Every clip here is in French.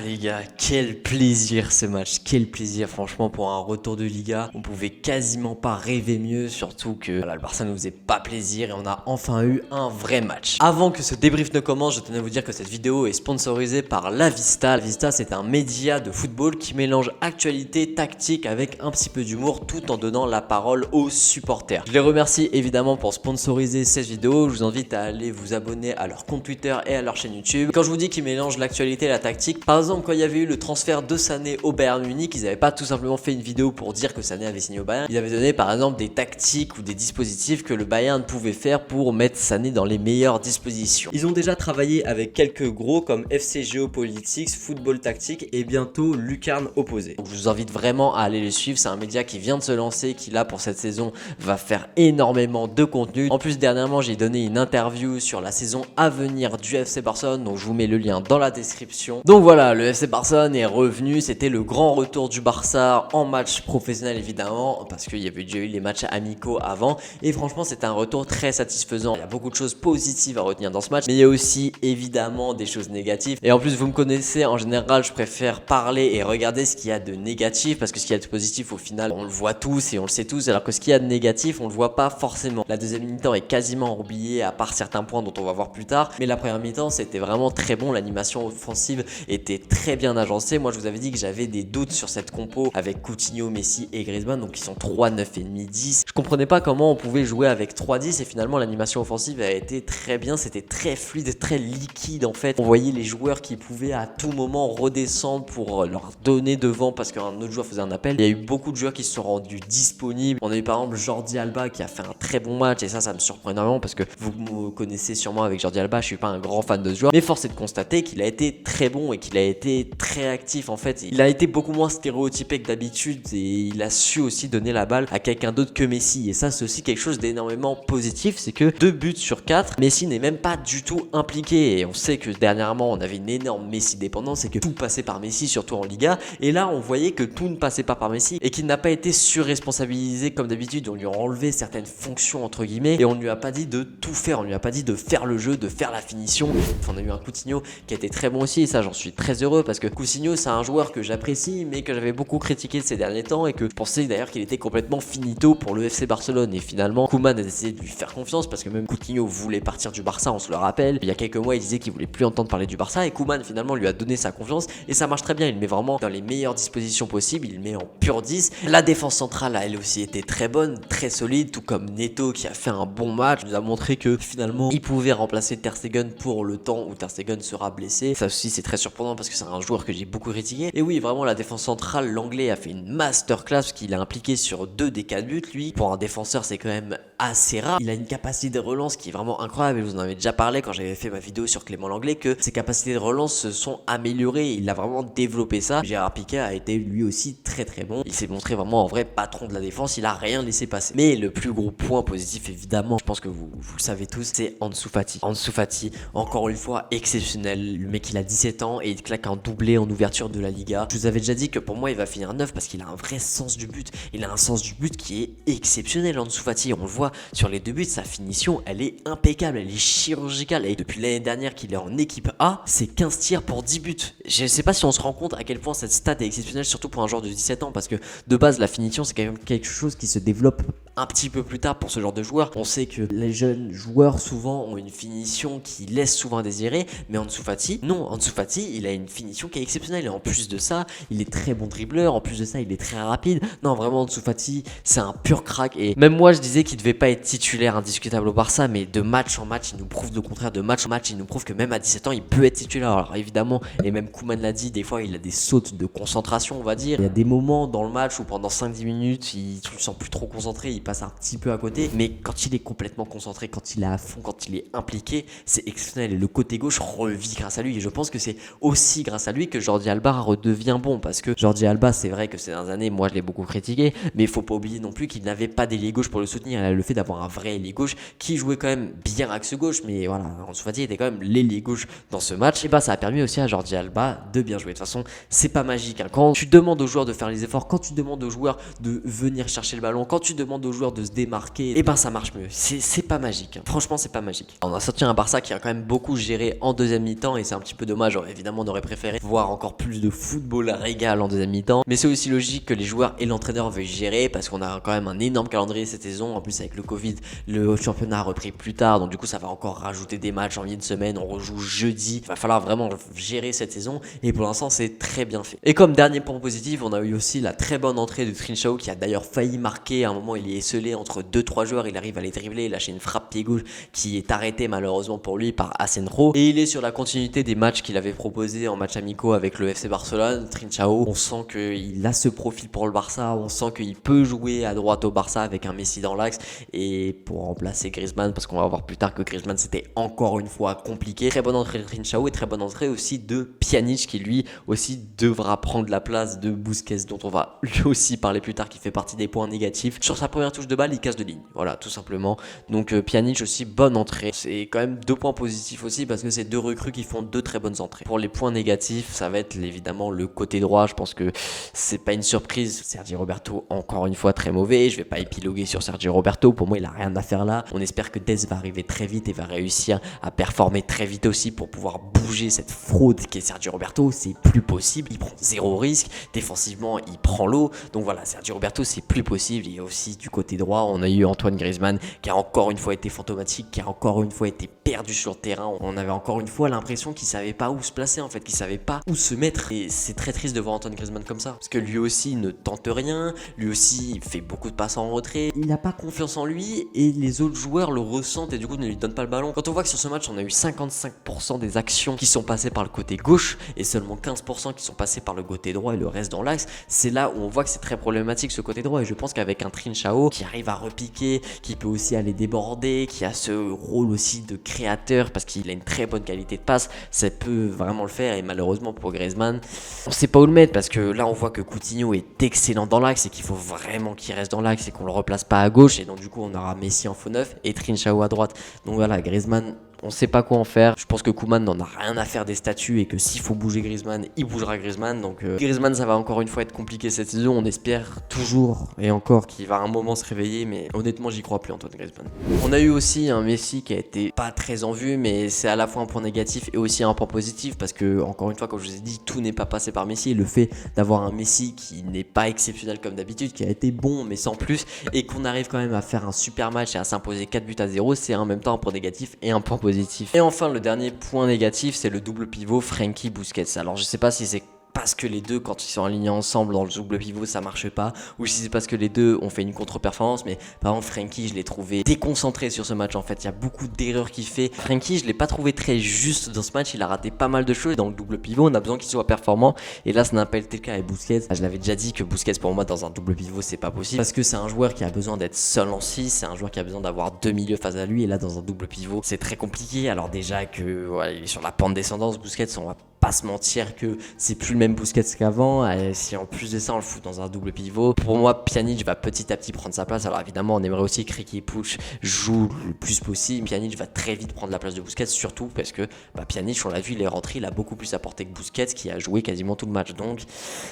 Les gars, quel plaisir ce match, quel plaisir franchement pour un retour de Liga. On pouvait quasiment pas rêver mieux, surtout que voilà, le Barça ne nous faisait pas plaisir et on a enfin eu un vrai match. Avant que ce débrief ne commence, je tenais à vous dire que cette vidéo est sponsorisée par La Vista. La Vista, c'est un média de football qui mélange actualité, tactique avec un petit peu d'humour tout en donnant la parole aux supporters. Je les remercie évidemment pour sponsoriser cette vidéo. Je vous invite à aller vous abonner à leur compte Twitter et à leur chaîne YouTube. Quand je vous dis qu'ils mélangent l'actualité et la tactique, par exemple quand il y avait eu le transfert de Sané au Bayern Munich, ils n'avaient pas tout simplement fait une vidéo pour dire que Sané avait signé au Bayern. Ils avaient donné par exemple des tactiques ou des dispositifs que le Bayern pouvait faire pour mettre Sané dans les meilleures dispositions. Ils ont déjà travaillé avec quelques gros comme FC Geopolitics, Football Tactique et bientôt Lucarne Opposé. Donc je vous invite vraiment à aller les suivre. C'est un média qui vient de se lancer, qui là pour cette saison va faire énormément de contenu. En plus dernièrement j'ai donné une interview sur la saison à venir du FC Barcelone, donc je vous mets le lien dans la description. Donc voilà, le FC Barcelone est revenu, c'était le grand retour du Barça en match professionnel évidemment, parce qu'il y avait déjà eu les matchs amicaux avant, et franchement c'était un retour très satisfaisant. Il y a beaucoup de choses positives à retenir dans ce match, mais il y a aussi évidemment des choses négatives, et en plus vous me connaissez, en général je préfère parler et regarder ce qu'il y a de négatif, parce que ce qu'il y a de positif au final on le voit tous et on le sait tous, alors que ce qu'il y a de négatif on le voit pas forcément. La deuxième mi-temps est quasiment oubliée à part certains points dont on va voir plus tard, mais la première mi-temps c'était vraiment très bon, l'animation offensive était très bien agencée. Moi je vous avais dit que j'avais des doutes sur cette compo avec Coutinho, Messi et Griezmann, donc ils sont 3, 9 et demi, 10. Je comprenais pas comment on pouvait jouer avec 3-10 et finalement l'animation offensive a été très bien, c'était très fluide, très liquide en fait. On voyait les joueurs qui pouvaient à tout moment redescendre pour leur donner devant parce qu'un autre joueur faisait un appel. Il y a eu beaucoup de joueurs qui se sont rendus disponibles. On a eu par exemple Jordi Alba qui a fait un très bon match et ça me surprend énormément parce que vous me connaissez sûrement avec Jordi Alba, je suis pas un grand fan de ce joueur, mais force est de constater qu'il a été très bon et qu'il a été très actif en fait. Il a été beaucoup moins stéréotypé que d'habitude et il a su aussi donner la balle à quelqu'un d'autre que Messi, et ça c'est aussi quelque chose d'énormément positif, c'est que 2 buts sur 4, Messi n'est même pas du tout impliqué, et on sait que dernièrement on avait une énorme Messi dépendance et que tout passait par Messi, surtout en Liga, et là on voyait que tout ne passait pas par Messi et qu'il n'a pas été surresponsabilisé comme d'habitude. On lui a enlevé certaines fonctions entre guillemets et on ne lui a pas dit de tout faire, on lui a pas dit de faire le jeu, de faire la finition. Enfin, on a eu un Coutinho qui a été très bon aussi et ça j'en suis très heureux parce que Coutinho c'est un joueur que j'apprécie mais que j'avais beaucoup critiqué ces derniers temps et que je pensais d'ailleurs qu'il était complètement finito pour le FC Barcelone, et finalement Koeman a décidé de lui faire confiance parce que même Coutinho voulait partir du Barça, on se le rappelle. Il y a quelques mois il disait qu'il voulait plus entendre parler du Barça et Koeman finalement lui a donné sa confiance et ça marche très bien. Il le met vraiment dans les meilleures dispositions possibles, il le met en pur 10. La défense centrale elle aussi était très bonne, très solide, tout comme Neto qui a fait un bon match, il nous a montré que finalement il pouvait remplacer Ter Stegen pour le temps où Ter Stegen sera blessé. Ça aussi c'est très surprenant parce que c'est un joueur que j'ai beaucoup critiqué. Et oui, vraiment la défense centrale, l'anglais a fait une masterclass parce qu'il a impliqué sur 2 des 4 buts. Lui, pour un défenseur c'est quand même assez rare. Il a une capacité de relance qui est vraiment incroyable, et je vous en avais déjà parlé quand j'avais fait ma vidéo sur Clément Lenglet que ses capacités de relance se sont améliorées, il a vraiment développé ça. Gérard Piqué a été lui aussi très très bon, il s'est montré vraiment en vrai patron de la défense, il a rien laissé passer. Mais le plus gros point positif évidemment, je pense que vous le savez tous, c'est Ansu Fati. Ansu Fati, encore une fois exceptionnel, le mec il a 17 ans et il claque un doublé en ouverture de la Liga. Je vous avais déjà dit que pour moi il va finir 9 parce qu'il a un vrai sens du but, il a un sens du but qui est exceptionnel. Ansu Fati, on le voit sur les 2 buts, sa finition elle est impeccable, elle est chirurgicale, et depuis l'année dernière qu'il est en équipe A, c'est 15 tirs pour 10 buts. Je sais pas si on se rend compte à quel point cette stat est exceptionnelle, surtout pour un joueur de 17 ans, parce que de base la finition c'est quand même quelque chose qui se développe un petit peu plus tard pour ce genre de joueur. On sait que les jeunes joueurs souvent ont une finition qui laisse souvent à désirer, mais Ansu Fati, non, Ansu Fati il a une finition qui est exceptionnelle, et en plus de ça il est très bon dribbleur, en plus de ça il est très rapide. Non vraiment Ansu Fati c'est un pur crack, et même moi je disais qu'il devait pas être titulaire indiscutable au Barça, mais de match en match il nous prouve le contraire, de match en match il nous prouve que même à 17 ans il peut être titulaire. Alors évidemment, et même Koeman l'a dit, des fois il a des sautes de concentration on va dire, il y a des moments dans le match où pendant 5-10 minutes il se sent plus trop concentré, il passe un petit peu à côté, mais quand il est complètement concentré, quand il est à fond, quand il est impliqué, c'est exceptionnel, et le côté gauche revit grâce à lui, et je pense que c'est aussi grâce à lui que Jordi Alba redevient bon, parce que Jordi Alba c'est vrai que ces dernières années moi je l'ai beaucoup critiqué, mais il faut pas oublier non plus qu'il n'avait pas d'ailier gauche pour le soutenir. Il a le fait d'avoir un vrai ailier gauche qui jouait quand même bien axe gauche, mais voilà, Ansu Fati était quand même l'ailier gauche dans ce match, et bah ça a permis aussi à Jordi Alba de bien jouer. De toute façon c'est pas magique hein. Quand tu demandes aux joueurs de faire les efforts, quand tu demandes aux joueurs de venir chercher le ballon, quand tu demandes aux joueurs de se démarquer, et ben ça marche mieux. C'est pas magique hein. Franchement c'est pas magique. On a sorti un Barça qui a quand même beaucoup géré en deuxième mi-temps, et c'est un petit peu dommage. Évidemment on aurait préféré préféré voir encore plus de football régal en deuxième mi-temps. Mais c'est aussi logique que les joueurs et l'entraîneur veuillent gérer parce qu'on a quand même un énorme calendrier cette saison. En plus, avec le Covid, le championnat a repris plus tard. Donc, du coup, ça va encore rajouter des matchs en milieu de semaine. On rejoue jeudi. Il va falloir vraiment gérer cette saison. Et pour l'instant, c'est très bien fait. Et comme dernier point positif, on a eu aussi la très bonne entrée de Trincao qui a d'ailleurs failli marquer. À un moment, il est esselé entre 2-3 joueurs. Il arrive à les dribbler, lâcher une frappe pied gauche qui est arrêtée malheureusement pour lui par Asenjo. Et il est sur la continuité des matchs qu'il avait proposé en match amicaux avec le FC Barcelone. Trincao, on sent qu'il a ce profil pour le Barça. On sent qu'il peut jouer à droite au Barça avec un Messi dans l'axe et pour remplacer Griezmann, parce qu'on va voir plus tard que Griezmann c'était encore une fois compliqué. Très bonne entrée de Trincao et très bonne entrée aussi de Pjanic qui lui aussi devra prendre la place de Busquets dont on va lui aussi parler plus tard, qui fait partie des points négatifs. Sur sa première touche de balle il casse de ligne, voilà tout simplement. Donc Pjanic aussi bonne entrée. C'est quand même 2 points positifs aussi parce que c'est 2 recrues qui font 2 très bonnes entrées. Pour les points négatifs ça va être évidemment le côté droit. Je pense que c'est pas une surprise, Sergi Roberto encore une fois très mauvais. Je vais pas épiloguer sur Sergi Roberto, pour moi il a rien à faire là. On espère que Dest va arriver très vite et va réussir à performer très vite aussi pour pouvoir bouger cette fraude qui est Sergi Roberto. C'est plus possible, il prend 0 risque, défensivement il prend l'eau, donc voilà, Sergi Roberto c'est plus possible. Et aussi du côté droit on a eu Antoine Griezmann qui a encore une fois été fantomatique, qui a encore une fois été perdu sur le terrain. On avait encore une fois l'impression qu'il savait pas où se placer en fait, qu'il savait pas où se mettre, et c'est très triste de voir Antoine Griezmann comme ça parce que lui aussi il ne tente rien, lui aussi il fait beaucoup de passes en retrait, il n'a pas confiance en lui et les autres joueurs le ressentent et du coup ne lui donnent pas le ballon. Quand on voit que sur ce match on a eu 55% des actions qui sont passées par le côté gauche et seulement 15% qui sont passées par le côté droit et le reste dans l'axe, c'est là où on voit que c'est très problématique ce côté droit. Et je pense qu'avec un Trincao qui arrive à repiquer, qui peut aussi aller déborder, qui a ce rôle aussi de créateur parce qu'il a une très bonne qualité de passe, ça peut vraiment le faire. Et malheureusement pour Griezmann, on sait pas où le mettre parce que là on voit que Coutinho est excellent dans l'axe et qu'il faut vraiment qu'il reste dans l'axe et qu'on le replace pas à gauche, et donc du coup on aura Messi en faux neuf et Trincao à droite. Donc voilà, Griezmann, on sait pas quoi en faire. Je pense que Koeman n'en a rien à faire des statuts et que s'il faut bouger Griezmann, il bougera Griezmann. Donc Griezmann, ça va encore une fois être compliqué cette saison. On espère toujours et encore qu'il va à un moment se réveiller, mais honnêtement, j'y crois plus, Antoine Griezmann. On a eu aussi un Messi qui a été pas très en vue, mais c'est à la fois un point négatif et aussi un point positif parce que, encore une fois, comme je vous ai dit, tout n'est pas passé par Messi. Le fait d'avoir un Messi qui n'est pas exceptionnel comme d'habitude, qui a été bon mais sans plus, et qu'on arrive quand même à faire un super match et à s'imposer 4-0, c'est en même temps un point négatif et un point positif. Et enfin, le dernier point négatif, c'est le double pivot Frenkie Busquets. Alors je sais pas si c'est parce que les deux, quand ils sont alignés ensemble dans le double pivot, ça marche pas, ou si c'est parce que les deux ont fait une contre-performance. Mais par exemple, Frenkie, je l'ai trouvé déconcentré sur ce match. En fait, il y a beaucoup d'erreurs qu'il fait. Frenkie, je l'ai pas trouvé très juste dans ce match. Il a raté pas mal de choses. Dans le double pivot, on a besoin qu'il soit performant, et là, ça n'a pas été le cas avec Busquets. Je l'avais déjà dit que Busquets, pour moi, dans un double pivot, c'est pas possible parce que c'est un joueur qui a besoin d'être seul en 6, c'est un joueur qui a besoin d'avoir 2 milieux face à lui, et là, dans un double pivot, c'est très compliqué. Alors déjà que voilà, il est sur la pente descendante, Busquets, on va pas se mentir que c'est plus le même Busquets qu'avant. Et si en plus de ça on le fout dans un double pivot, pour moi Pjanic va petit à petit prendre sa place. Alors évidemment on aimerait aussi que Riqui Puig joue le plus possible. Pjanic va très vite prendre la place de Busquets, surtout parce que Pjanic, on l'a vu, il est rentré, il a beaucoup plus apporté que Busquets qui a joué quasiment tout le match. Donc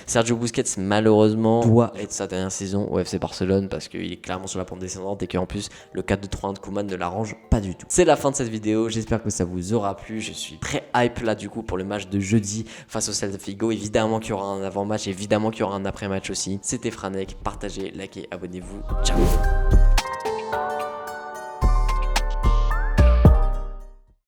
Sergio Busquets malheureusement doit être sa dernière saison au FC Barcelone parce qu'il est clairement sur la pente descendante et qu'en plus le 4-2-3-1 de Koeman ne l'arrange pas du tout. C'est la fin de cette vidéo, j'espère que ça vous aura plu. Je suis très hype là du coup pour le match de jeudi face au Celta Vigo. Évidemment qu'il y aura un avant-match, évidemment qu'il y aura un après-match aussi. C'était Franek, partagez, likez, abonnez-vous. Ciao.